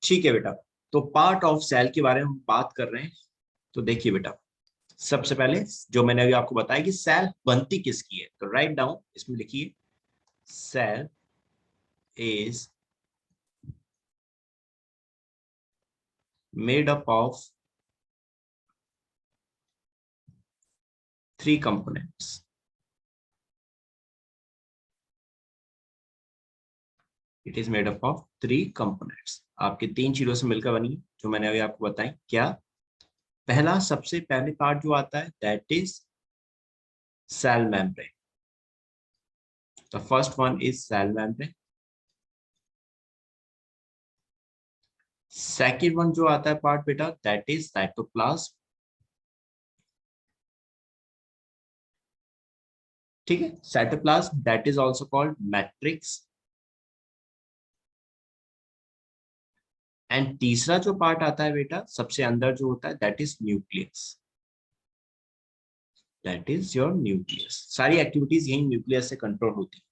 ठीक है बेटा, तो पार्ट ऑफ सेल के बारे में हम बात कर रहे हैं। तो देखिए बेटा, सबसे पहले जो मैंने अभी आपको बताया कि सेल बनती किसकी है, तो राइट डाउन इसमें लिखिए cell is made up of 3 components. It is made up of 3 components. आपके 3 चीजों से मिलकर बनी है, जो मैंने अभी आपको बताई। क्या? पहला सबसे पहले पार्ट जो आता है that is cell membrane. The first one is cell membrane. Second one जो आता है पार्ट बेटा दैट इज साइटोप्लाज्म। ठीक है, cytoplasm that is also called matrix. And तीसरा जो पार्ट आता है बेटा सबसे अंदर जो होता है that is nucleus. That is your nucleus. सारी एक्टिविटीज यही न्यूक्लियस से कंट्रोल होती है।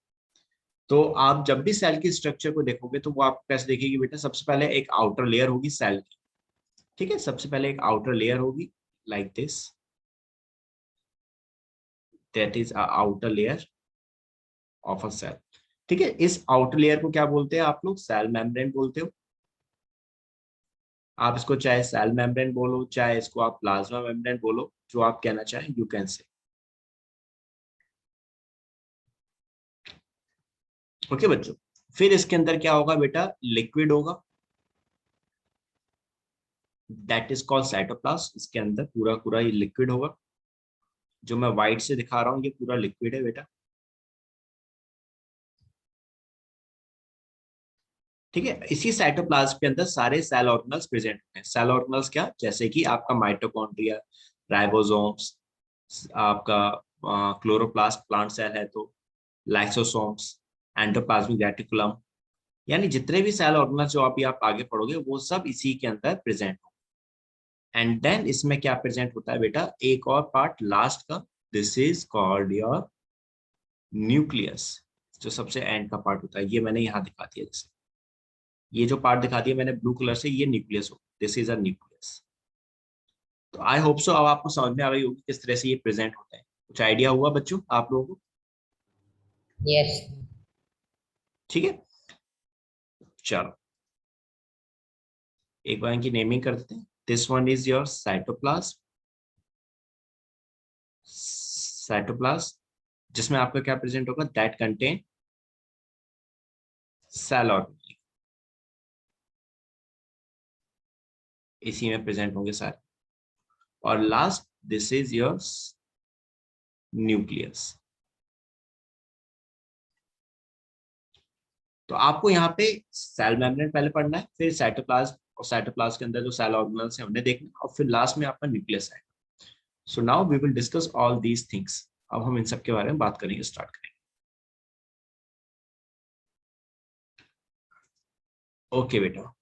तो आप जब भी सेल की स्ट्रक्चर को देखोगे तो वो आप कैसे देखेगी बेटा, सबसे पहले एक आउटर लेयर होगी सेल की। ठीक है, सबसे पहले एक आउटर लेयर होगी like this, that is outer layer of a cell. ठीक है, इस आउटर लेयर को क्या बोलते हैं आप लोग? सेल मेम्ब्रेन बोलते हो। आप इसको चाहे सेल मेम्ब्रेन बोलो, चाहे इसको आप प्लाज्मा मेम्ब्रेन बोलो, जो आप कहना चाहें यू कैन से। ओके बच्चों, फिर इसके अंदर क्या होगा बेटा? लिक्विड होगा, दैट इज कॉल्ड साइटोप्लाज्म। इसके अंदर पूरा पूरा ये लिक्विड होगा। जो मैं व्हाइट से दिखा रहा हूँ ये पूरा लिक्विड है बेटा। ठीक है, इसी साइटोप्लाज्म के अंदर सारे सेल ऑर्गेनल्स प्रेजेंट होते हैं। सेल ऑर्गेनल्स क्या? जैसे कि आपका माइटोकॉन्ड्रिया, राइबोसोम्स, आपका क्लोरोप्लास्ट प्लांट सेल है तो, लाइसोसोम्स, एंडोप्लाज्मिक रेटिकुलम, यानी जितने भी सेल ऑर्गेनल्स जो अभी आप आगे पढ़ोगे वो सब इसी के अंदर प्रेजेंट हो। एंड देन इसमें क्या प्रेजेंट होता है बेटा? एक और पार्ट लास्ट का, this is called your nucleus. जो सबसे एंड का पार्ट होता है, ये मैंने यहाँ दिखा दिया। जैसे ये जो पार्ट दिखा दिया मैंने ब्लू कलर से, ये न्यूक्लियस हो, दिस इज अ न्यूक्लियस। तो आई होप सो अब आपको समझ में आ गई होगी किस तरह से ये प्रेजेंट होता है। कुछ आइडिया हुआ बच्चों आप लोगों को? यस। ठीक है, चलो एक बार इनकी नेमिंग कर देते हैं। This one is your cytoplasm. Cytoplasm जिसमें आपका क्या प्रेजेंट होगा? दैट कंटेन सेल ऑर्गेनल, इसी में प्रेजेंट होंगे सारे। और last this is your nucleus. तो आपको यहाँ पे सेल मेम्ब्रेन पहले पढ़ना है, फिर साइटोप्लाज्म, और साइटोप्लाज्म के अंदर जो सेल ऑर्गेनल्स हैं उन्हें देखना, और फिर लास्ट में आपका न्यूक्लियस है। So now we will discuss all these things. अब हम इन सब के बारे में बात करेंगे, स्टार्ट करेंगे। ओके बेटा,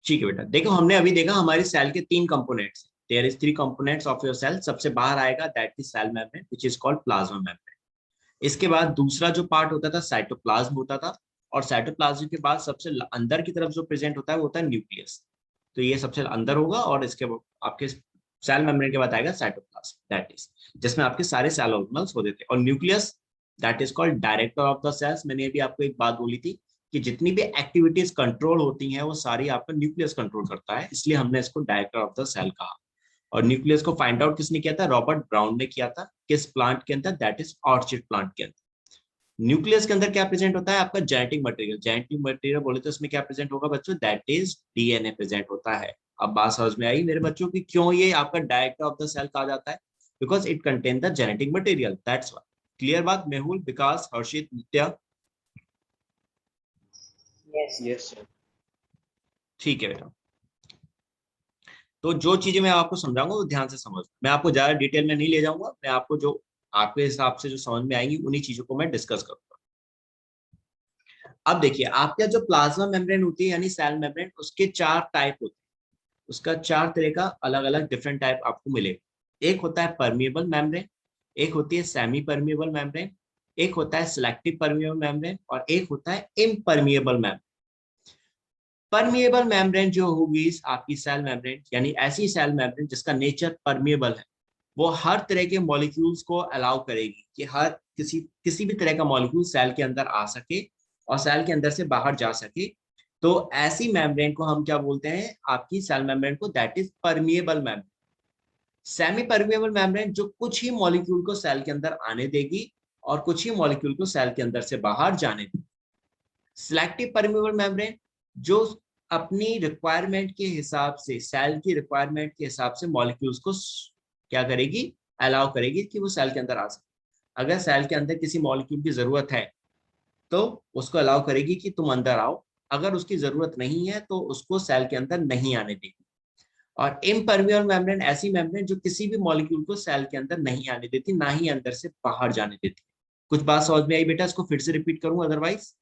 ठीक है बेटा, देखो हमने अभी देखा हमारी सेल के 3 components. There is 3 components of your cell. सबसे बाहर आएगा that is cell membrane which is called plasma membrane. इसके बाद दूसरा जो पार्ट होता था साइटोप्लाज्म होता था, और साइटोप्लाज्म के बाद सबसे अंदर की तरफ जो प्रेजेंट होता है वो होता है न्यूक्लियस। तो ये सबसे अंदर होगा, और इसके आपके सेल मेम्ब्रेन के बाद आएगा साइटोप्लाज्म, दैट इज जिसमें आपके सारे सेल ऑर्गेनल्स होते थे। और nucleus that is called director of the cells. मैंने अभी आपको एक बात बोली थी कि जितनी भी एक्टिविटीज कंट्रोल होती हैं वो सारी आपका न्यूक्लियस कंट्रोल करता है, इसलिए हमने इसको डायरेक्टर ऑफ द सेल कहा। और न्यूक्लियस को फाइंड आउट किसने किया था? रॉबर्ट ब्राउन ने किया था। किस प्लांट के अंदर? दैट इज ऑर्चिड प्लांट के अंदर। न्यूक्लियस के अंदर क्या प्रेजेंट होता है? आपका जेनेटिक मटेरियल। जेनेटिक मटेरियल बोले तो इसमें क्या प्रेजेंट होगा बच्चों? दैट इज डीएनए प्रेजेंट होता है। अब बात समझ में आई मेरे बच्चों की क्यों ये आपका डायरेक्टर ऑफ द सेल कहा जाता है? Because it contain the genetic material, that's why. Clear बात? मेहुल, विकास, हर्षित, नित्या? यस। Yes sir. ठीक है बेटा, तो जो चीजें मैं आपको समझाऊंगा वो ध्यान से समझ। मैं आपको ज्यादा डिटेल में नहीं ले जाऊंगा, मैं आपको जो आपके हिसाब से जो समझ में आएंगी उन्हीं चीजों को मैं डिस्कस करूंगा। अब देखिए, आपका जो प्लाज्मा मेम्ब्रेन होती है यानी सेल मेम्ब्रेन, उसके 4 टाइप होते हैं। उसका 4 तरह का अलग अलग डिफरेंट टाइप आपको मिलेगा। एक होता है परमिएबल मेम्ब्रेन, एक होती है सेमी परमिएबल मेम्ब्रेन, एक होता है सिलेक्टिव परमिएबल मेम्ब्रेन और एक होता है इम्परमिएबल मेम्ब्रेन। परमिएबल मेम्ब्रेन जो होगी आपकी सेल मेम्ब्रेन, यानी ऐसी सेल मेम्ब्रेन जिसका नेचर परमिएबल है, वो हर तरह के मॉलिक्यूल्स को अलाउ करेगी कि हर किसी भी तरह का मॉलिक्यूल सेल के अंदर आ सके और सेल के अंदर से बाहर जा सके। तो ऐसी मेम्ब्रेन को हम क्या बोलते हैं, आपकी सेल मेम्ब्रेन को, that is permeable membrane. Semi permeable membrane जो कुछ ही मॉलिक्यूल को सेल के अंदर आने देगी और कुछ ही मॉलिक्यूल को सेल के अंदर से बाहर जाने देगी। सिलेक्टिव परमिएबल मेम्ब्रेन जो अपनी रिक्वायरमेंट के हिसाब से, सेल की रिक्वायरमेंट के हिसाब से मॉलिक्यूल्स को क्या करेगी, अलाउ करेगी कि वो सेल के अंदर आ सके। अगर सेल के अंदर किसी मॉलिक्यूल की जरूरत है तो उसको अलाउ करेगी कि तुम अंदर आओ, अगर उसकी जरूरत नहीं है तो उसको सेल के अंदर नहीं आने देगी। और इम्परमिएबल मेम्ब्रेन ऐसी मेम्ब्रेन जो किसी भी मॉलिक्यूल को सेल के अंदर नहीं आने देती, ना ही अंदर से बाहर जाने देती। कुछ बात समझ में आई बेटा? इसको फिर से रिपीट करूं अदरवाइज?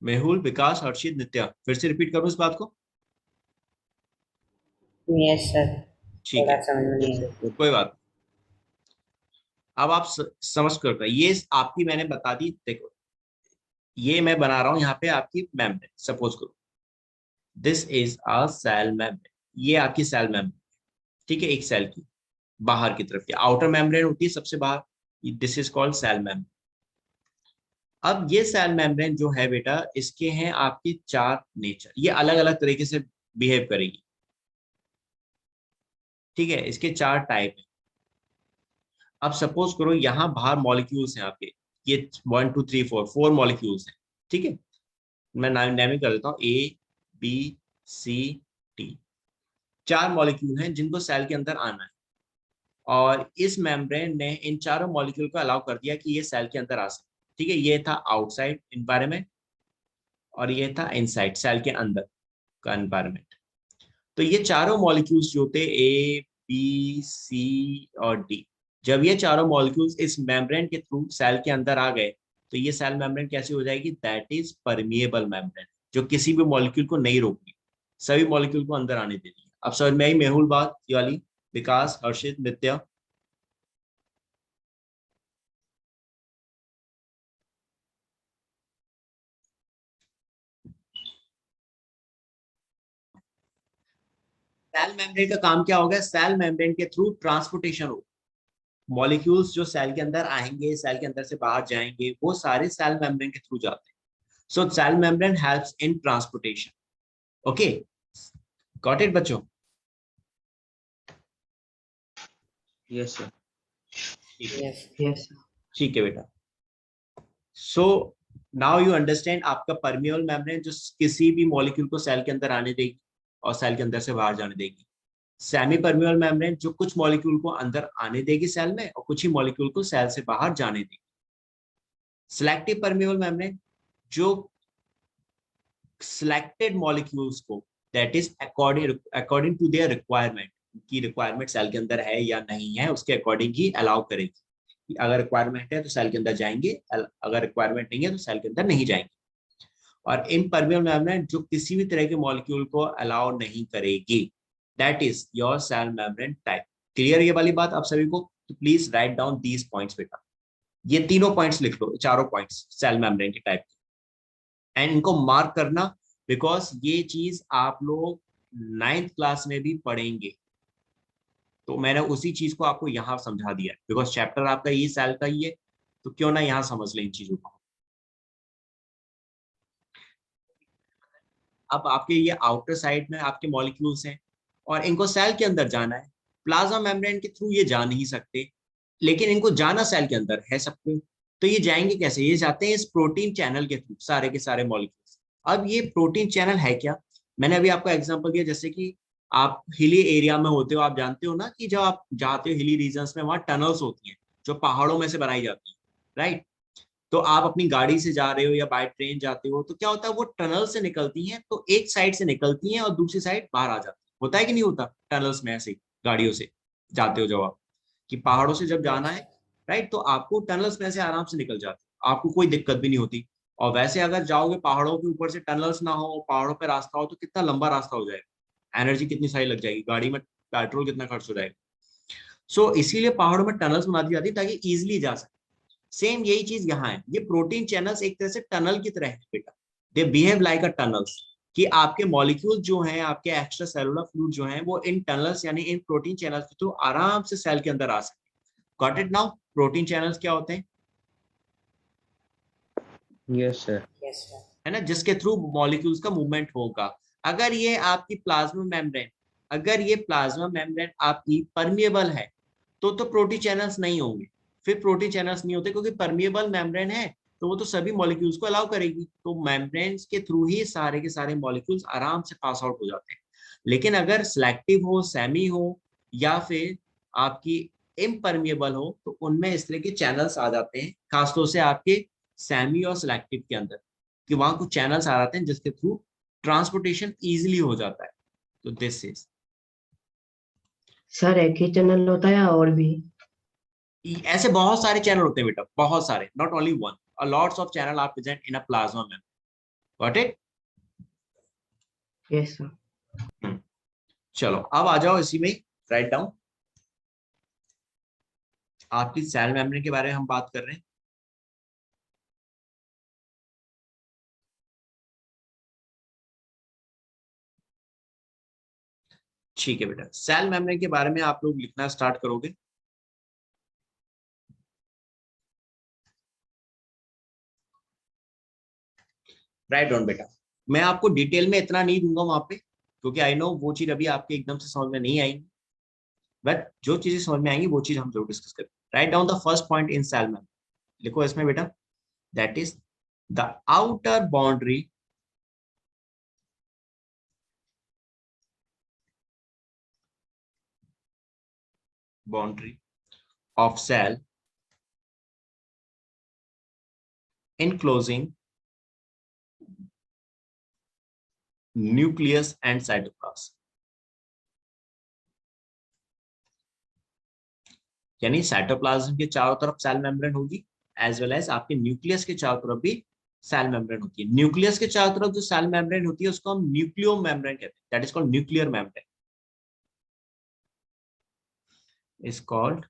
मेहुल, विकास, हर्षित, नित्या, फिर से रिपीट करूं इस बात को? यस सर, ठीक थोड़ा है, समझ में नहीं आया। कोई बात नहीं। अब आप समझ कर पाए, ये आपकी मैंने बता दी। देखो, ये मैं बना रहा हूं यहाँ पे आपकी मेम्ब्रेन, सपोज करो this is a cell membrane, ये आपकी सेल मेम्ब्रेन, ठीक है, एक सेल की बाहर की तरफ की आउटर मेम्ब्रेन होती है सबसे बाहर, this is called cell membrane. अब ये सेल मेम्ब्रेन जो है बेटा, इसके हैं आपके चार नेचर, ये अलग अलग तरीके से बिहेव करेगी, ठीक है, इसके चार टाइप है। अब सपोज करो यहाँ बाहर मॉलिक्यूल्स हैं आपके, ये 1 2 3 4 4 मॉलिक्यूल्स हैं, ठीक है, मैं नेमिंग कर देता हूँ, ए बी सी टी, चार मॉलिक्यूल हैं जिनको सेल के अंदर आना है। और इस मेम्ब्रेन ने इन चारों मॉलिक्यूल को अलाउ कर दिया कि ये सेल के अंदर आ सकते, ठीक है, ये था आउटसाइड इन्वायरमेंट और ये था इनसाइड सेल के अंदर का एनवायरनमेंट। तो ये चारों मॉलिक्यूल्स जो थे ए बी सी और डी, जब ये चारों मॉलिक्यूल्स इस मेम्ब्रेन के थ्रू सेल के अंदर आ गए तो ये सेल मेम्ब्रेन कैसी हो जाएगी, दैट इज परमिएबल मेम्ब्रेन, जो किसी भी मॉलिक्यूल को नहीं रोकती, सभी मॉलिक्यूल को अंदर आने देती है। अब समझ में आई मेहुल बात ये वाली? विकास, हर्षित, नित्या? सेल मेम्ब्रेन का काम क्या होगा, सेल मेम्ब्रेन के थ्रू ट्रांसपोर्टेशन हो, मॉलिक्यूल्स जो सेल के अंदर आएंगे, सेल के अंदर से बाहर जाएंगे, वो सारे सेल मेम्ब्रेन के थ्रू जाते हैं। So cell membrane helps in transportation. Okay, got it बच्चों? Yes sir. ठीक है, यस यस ठीक है बेटा। सो नाउ यू अंडरस्टैंड, आपका परमिएबल मेम्ब्रेन जो किसी भी मॉलिक्यूल को सेल के अंदर आने देगी और सेल के अंदर से बाहर जाने देगी। सेमी परमिएबल मेम्ब्रेन जो कुछ मॉलिक्यूल को अंदर आने देगी सेल में और कुछ ही मॉलिक्यूल को सेल से बाहर जाने देगी। सिलेक्टिव परमिएबल मेम्ब्रेन जो सिलेक्टेड मॉलिक्यूल्स को, that is according to their requirement, की रिक्वायरमेंट सेल के अंदर है या नहीं है उसके अकॉर्डिंग ही अलाउ करेगी। अगर रिक्वायरमेंट है तो सेल के अंदर जाएंगे, अगर रिक्वायरमेंट नहीं है तो सेल के अंदर नहीं जाएंगे। और इम्परमिएबल मेम्ब्रेन जो किसी भी तरह के मॉलिक्यूल को अलाउ नहीं करेगी, that is your cell membrane type. Clear ये वाली बात आप सभी को? तो please write down these points बेटा, ये तीनों पॉइंट्स लिख लो, चारों पॉइंट्स सेल मेम्ब्रेन के टाइप, एंड इनको मार्क करना, बिकॉज ये चीज आप लोग 9th क्लास में भी पढ़ेंगे। तो मैंने उसी चीज को आपको यहाँ समझा दिया, बिकॉज चैप्टर आपका ये सेल का ही है, तो क्यों ना यहाँ समझ लें इन चीजों को। अब आपके ये आउटर साइड में आपके मॉलिक्यूल्स हैं और इनको सेल के अंदर जाना है, प्लाज्मा मेम्ब्रेन के थ्रू ये जा नहीं सकते, लेकिन इनको जाना सेल के अंदर है सबको। तो ये जाएंगे कैसे, ये जाते हैं इस प्रोटीन चैनल के थ्रू, सारे के सारे मॉलिक्यूल्स। अब ये प्रोटीन चैनल है क्या, मैंने अभी आपको एग्जांपल दिया, जैसे कि आप हिली एरिया में होते हो, आप जानते हो ना कि जब आप जाते हो हिली रीजन्स में, वहां टनल्स होती हैं जो पहाड़ों में से बनाई जाती है, राइट? तो आप अपनी गाड़ी से जा रहे हो या बाय ट्रेन जाते हो तो क्या होता है, वो टनल से निकलती हैं, तो एक साइड से निकलती हैं और दूसरी साइड बाहर आ जाती है, होता है कि नहीं होता टनल्स में? ऐसे गाड़ियों से जाते हो जब आप, कि पहाड़ों से जब जाना है, राइट, तो आपको टनल्स में से आराम से निकल जाते हो, आपको कोई दिक्कत भी नहीं होती। और वैसे अगर जाओगे पहाड़ों के ऊपर से, टनल्स ना हो, पहाड़ों पे रास्ता हो, तो कितना लंबा रास्ता हो जाएगा, एनर्जी कितनी सारी लग जाएगी गाड़ी में, पेट्रोल कितना खर्च हो जाएगा। सो इसीलिए पहाड़ों में टनल्स बना दी जाती है ताकि इजिली जा सके। सेम यही चीज यहाँ है, ये प्रोटीन चैनल्स एक तरह से टनल की तरह है बेटा, they behave like a tunnels, कि आपके मॉलिक्यूल जो हैं, आपके एक्स्ट्रा सेलुलर फ्लूइड जो हैं, वो इन टनल्स यानी इन प्रोटीन चैनल्स के थ्रू आराम से सेल के अंदर आ सकते। Got it now? Protein channels क्या होते हैं? Yes, sir. Yes, sir. है ना, जिसके थ्रू मॉलिक्यूल्स का मूवमेंट होगा। अगर ये आपकी प्लाज्मा मेम्ब्रेन, अगर ये प्लाज्मा मेम्ब्रेन आपकी परमिएबल है तो प्रोटीन चैनल्स नहीं होंगे। फिर प्रोटीन चैनल्स नहीं होते क्योंकि परमिएबल मेम्ब्रेन है तो वो तो सभी मॉलिक्यूल्स को अलाउ करेगी, तो मेम्ब्रेन के थ्रू ही सारे के सारे मॉलिक्यूल्स आराम से पास आउट हो जाते हैं। लेकिन अगर सिलेक्टिव हो, सेमी हो, या फिर आपकी इम्परमिएबल हो, तो उनमें इस तरह के चैनल्स आ जाते हैं, खासतौर से आपके सेमी और सिलेक्टिव के अंदर, कि वहां कुछ चैनल्स आ जाते हैं जिसके थ्रू ट्रांसपोर्टेशन इजीली हो जाता है। तो दिस इज, सर एक ही चैनल होता है या और भी? ऐसे बहुत सारे चैनल होते हैं बेटा, बहुत सारे, not only one, a lots of channel are present in a plasma membrane. Got it? Yes sir. चलो अब आ जाओ इसी में, राइट डाउन। आपकी सेल मेम्ब्रेन के बारे में हम बात कर रहे हैं। ठीक है बेटा, सेल मेम्ब्रेन के बारे में आप लोग लिखना स्टार्ट करोगे। राइट डाउन बेटा। मैं आपको डिटेल में इतना नहीं दूंगा वहां पे, क्योंकि आई नो वो चीज अभी आपके एकदम से समझ में नहीं आएगी, बट जो चीजें समझ में आएंगी वो चीज हम जरूर डिस्कस करेंगे। Write down the first point in cell membrane, लिखो इसमें बेटा, that is the outer boundary of cell enclosing nucleus and cytoplasm। यानी साइटोप्लाज्म के चारों तरफ सेल मेम्ब्रेन होगी, एज वेल एज आपके न्यूक्लियस के चारों तरफ भी सेल मेम्ब्रेन होती है। न्यूक्लियस के चारों तरफ जो सेल मेम्ब्रेन होती है उसको हम न्यूक्लियो मेम्ब्रेन कहते हैं, that is called nuclear membrane, is called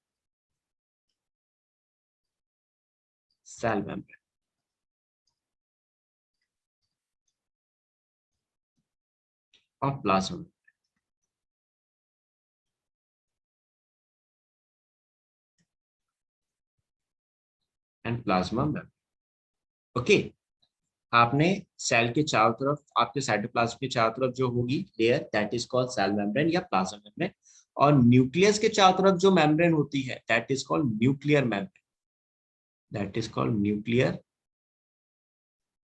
cell membrane of plasma and plasma membrane. Okay, आपने सेल के चारों तरफ, आपके साइटोप्लाज्म के चारों तरफ जो होगी layer, that is called cell membrane या प्लाज्मा मेम्ब्रेन, और न्यूक्लियस के चारों तरफ जो मेम्ब्रेन होती है that is called nuclear membrane, that is called nuclear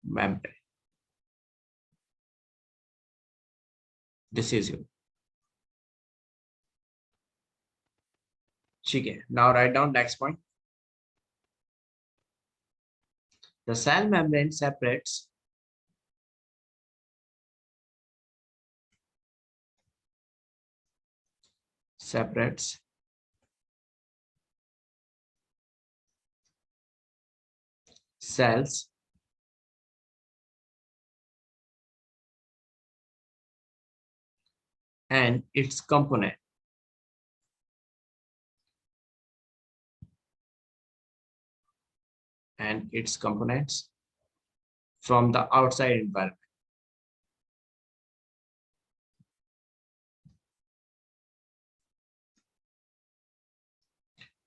membrane. This is your, ठीक है। Now write down next point, the cell membrane separates cells and its component and its components from the outside environment,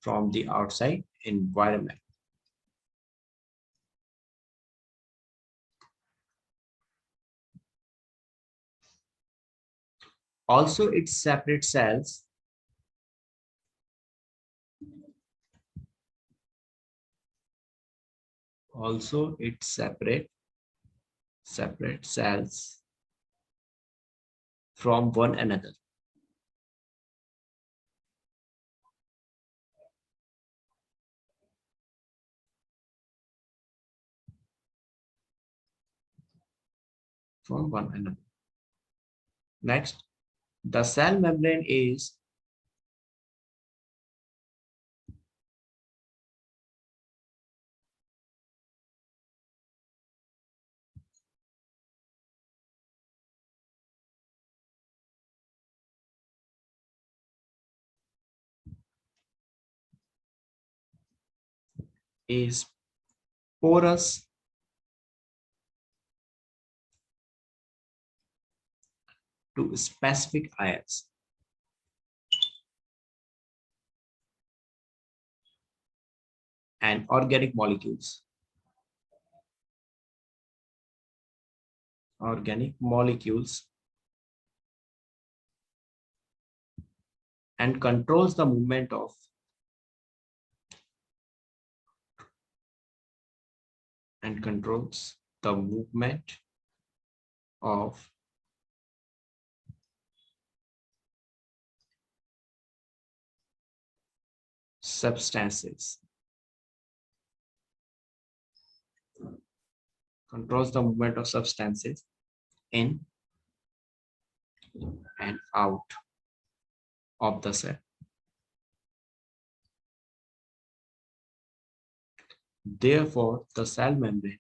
from the outside environment। Also it separates cells separate cells from one another, from one another। Next, the cell membrane is is porous to specific ions. And organic molecules. Organic molecules and controls the movement of substances. Controls the movement of substances in and out of the cell. Therefore, the cell membrane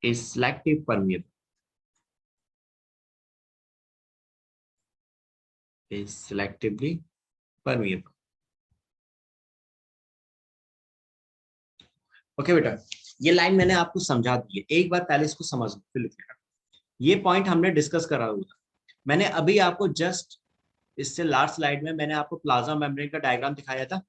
is selective permeable. Is selectively permeable. Okay बेटा, ये line मैंने आपको समझा दी है, एक बार पहले इसको समझ लो फिर लिखिएगा। ये पॉइंट हमने डिस्कस करा हुआ था। मैंने अभी आपको जस्ट इससे लास्ट स्लाइड में मैंने आपको प्लाज्मा मेम्ब्रेन का डायग्राम दिखाया था,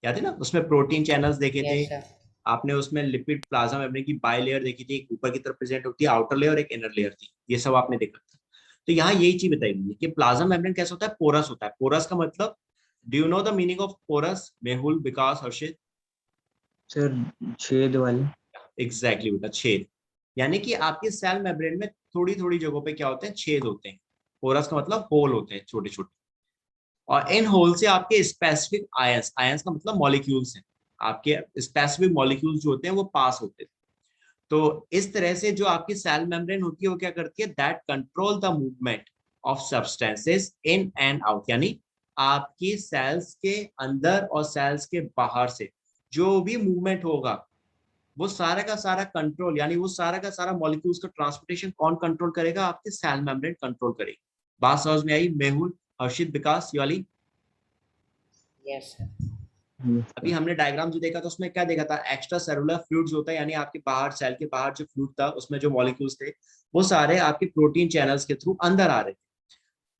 याद है ना? उसमें प्रोटीन चैनल्स देखे Yes, थे sir. आपने, उसमें लिपिड प्लाज्मा मेम्ब्रेन की बाई लेयर देखी थी, एक ऊपर की तरफ प्रेजेंट होती है आउटर लेयर और एक इनर लेयर थी, ये सब आपने देखा था। तो यहाँ यही चीज बताई गई है कि प्लाज्मा मेम्ब्रेन कैसा होता है, पोरस होता है। पोरस का मतलब, do you know the meaning of porous? Mehul, Vikas, Harshit? Sir छेद वाले। एग्जैक्टली बेटा, छेद। यानी कि आपके सेल मेम्ब्रेन में थोड़ी थोड़ी जगहों पे क्या होते हैं, छेद होते हैं। पोरस का मतलब होल होते हैं, छोटे छोटे। और इन होल से आपके स्पेसिफिक आयंस, आयंस का मतलब मॉलिक्यूल्स हैं, आपके स्पेसिफिक मॉलिक्यूल्स जो होते हैं वो पास होते हैं। तो इस तरह से जो आपकी सेल मेम्ब्रेन होती है वो क्या करती है, that control the movement of substances in and out. यानी आपकी सेल्स के अंदर और सेल्स के बाहर से जो भी मूवमेंट होगा वो सारा का सारा कंट्रोल, यानी वो सारा का सारा मॉलिक्यूल्स का ट्रांसपोर्टेशन कौन कंट्रोल करेगा, आपके सेल मेम्ब्रेन कंट्रोल करेगी। बात समझ में आई? मेहुल, हर्षित, विकास, ये वाली? Yes, sir. अभी हमने डायग्राम जो देखा था उसमें क्या देखा था, एक्स्ट्रा सेलुलर फ्लूइड्स होता है, यानी आपके बाहर सेल के बाहर जो फ्लूइड था उसमें जो मॉलिक्यूल्स थे वो सारे आपके प्रोटीन चैनल्स के थ्रू अंदर आ रहे थे।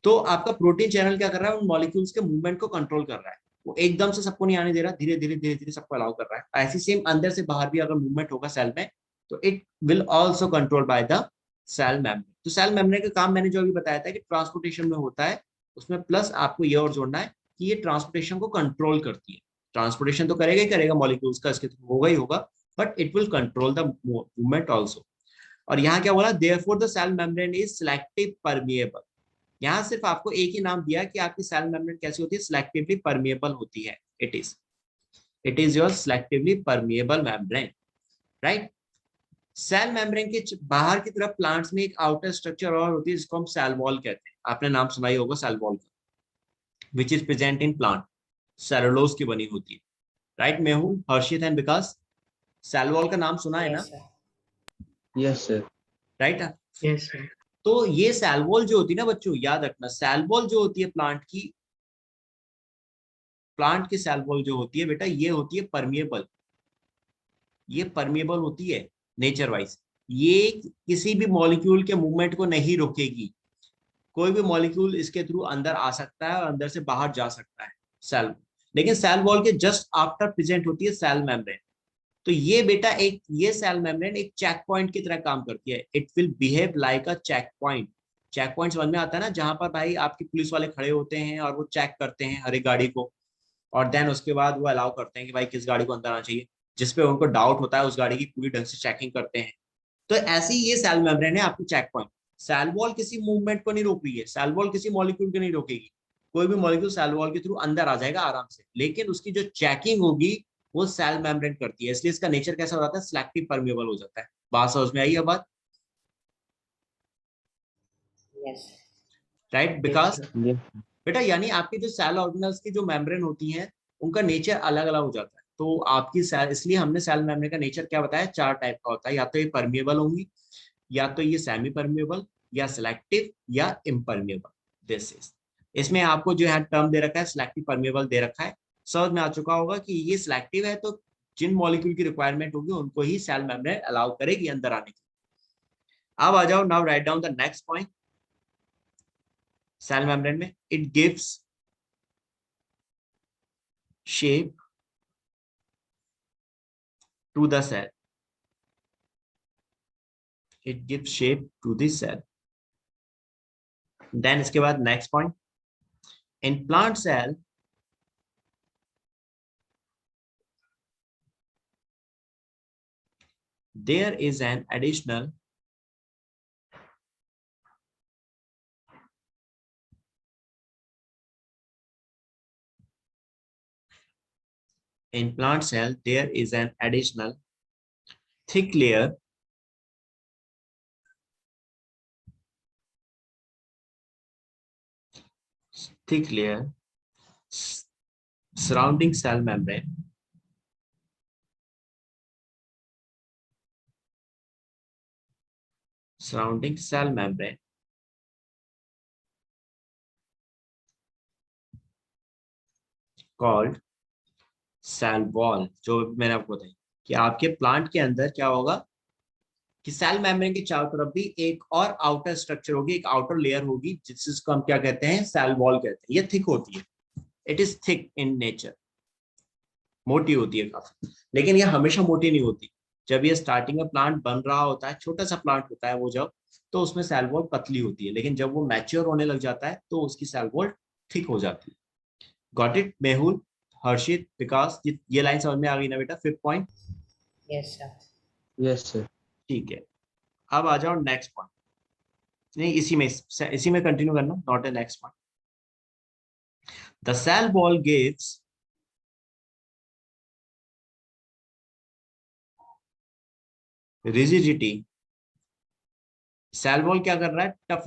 तो आपका प्रोटीन चैनल क्या कर रहा है, उन मॉलिक्यूल्स के मूवमेंट को कंट्रोल कर रहा है। वो एकदम से सबको नहीं आने दे रहा, धीरे धीरे सबको अलाउ कर रहा है। ऐसी सेम अंदर से बाहर भी अगर मूवमेंट होगा सेल में तो it will also control by the cell membrane. तो सेल मेम्ब्रेन का काम मैंने जो अभी बताया था कि ट्रांसपोर्टेशन में होता है, उसमें प्लस आपको ये और जोड़ना है कि ये ट्रांसपोर्टेशन को कंट्रोल करती है। ट्रांसपोर्टेशन तो करेगा ही करेगा मॉलिक्यूल्स का, इसके थ्रू होगा ही होगा, but it will control the movement also. और यहाँ क्या बोला, therefore the cell membrane is selective permeable. यहाँ सिर्फ आपको एक ही नाम दिया कि आपकी सेल मेम्ब्रेन कैसी होती है, सिलेक्टिवली परमिएबल होती है। It is your selectively permeable membrane, right? Cell membrane के बाहर की तरफ प्लांट्स में एक आउटर स्ट्रक्चर और होती है जिसको हम सेल वॉल कहते हैं। आपने नाम सुना ही होगा सेल वॉल का, which is present in plant, cellulose की बनी होती है, right? Mehul, Harshit and Vikas, cell wall का नाम सुना है ना? Yes, sir. Yes sir. Right. yes sir, तो ये सेल वॉल जो होती है ना बच्चों, याद रखना, सेल वॉल जो होती है प्लांट की सेल वॉल जो होती है बेटा, ये होती है परमिएबल। ये परमिएबल होती है नेचर वाइज। ये किसी भी मॉलिक्यूल के मूवमेंट को नहीं रोकेगी। कोई भी मॉलिक्यूल इसके थ्रू अंदर आ सकता है और अंदर से बाहर जा सकता है सेल। लेकिन सेल वॉल के जस्ट आफ्टर प्रेजेंट होती है सेल मेम्ब्रेन। तो ये बेटा ये सेल मेम्ब्रेन एक चेक पॉइंट की तरह काम करती है। It will behave like a check point. Check point समझ में आता है ना, जहां पर भाई आपकी पुलिस वाले खड़े होते हैं और वो चेक करते हैं हर एक गाड़ी को, और देन उसके बाद वो अलाउ करते हैं कि भाई किस गाड़ी को अंदर आना चाहिए। जिसपे उनको डाउट होता है उस गाड़ी की पूरी ढंग से चेकिंग करते हैं। तो ऐसी ये सेल मेम्ब्रेन है आपकी चेक पॉइंट। सेल वॉल किसी मूवमेंट को नहीं रोक रही है, सेल वॉल किसी मॉलिक्यूल को नहीं रोकेगी। कोई भी मॉलिक्यूल सेल वॉल के थ्रू अंदर आ जाएगा आराम से, लेकिन उसकी जो चेकिंग होगी वो सेल मेम्ब्रेन करती है। इसलिए इसका नेचर कैसा हो जाता है, सिलेक्टिव परमिएबल हो जाता है। बात समझ में आई है बात? Yes. Right because sir. बेटा, यानी आपकी जो सेल ऑर्गेनल्स की जो मेम्ब्रेन होती हैं उनका नेचर अलग अलग हो जाता है। तो आपकी सेल, इसलिए हमने सेल मेम्ब्रेन का नेचर क्या बताया, 4 टाइप का होता है, या तो ये परमिएबल होंगी, या तो ये सेमी परमिएबल, या सिलेक्टिव, या इम्परमिएबल। दिस इज, इसमें आपको जो है टर्म दे रखा है सिलेक्टिव परमिएबल दे रखा है, समझ में आ चुका होगा कि ये सिलेक्टिव है, तो जिन मॉलिक्यूल की रिक्वायरमेंट होगी उनको ही सेल मेम्ब्रेन अलाउ करेगी अंदर आने की। अब आ जाओ, now write down the next point. Cell membrane में it gives shape to the cell, it gives shape to the cell. Then इसके बाद next point, in plant cell there is an additional thick layer surrounding cell membrane called cell wall। जो मैंने आपको बताया कि आपके plant के अंदर क्या होगा कि सेल मेम्ब्रेन के चारों तरफ भी एक और आउटर स्ट्रक्चर होगी, एक आउटर लेयर होगी, जिसको हम क्या कहते हैं, सेल वॉल कहते हैं। ये थिक होती है, it is thick in nature, मोटी होती है काफी, लेकिन ये हमेशा मोटी नहीं होती। जब ये स्टार्टिंग में प्लांट बन रहा होता है, छोटा सा प्लांट होता है वो, जब तो उसमें सेल वॉल पतली होती है, लेकिन जब वो मैच्योर होने लग जाता है तो उसकी सेल वॉल थिक हो जाती है। गॉट इट मेहुल, हर्षित, विकास, ये लाइन समझ में आ गई ना बेटा, 5th point? Yes, sir. Yes, sir. ठीक है, अब आ जाओ नेक्स्ट पॉइंट। नहीं, इसी में कंटिन्यू करना, not a next point. The cell wall gives rigidity. Cell wall क्या कर रहा है, टफ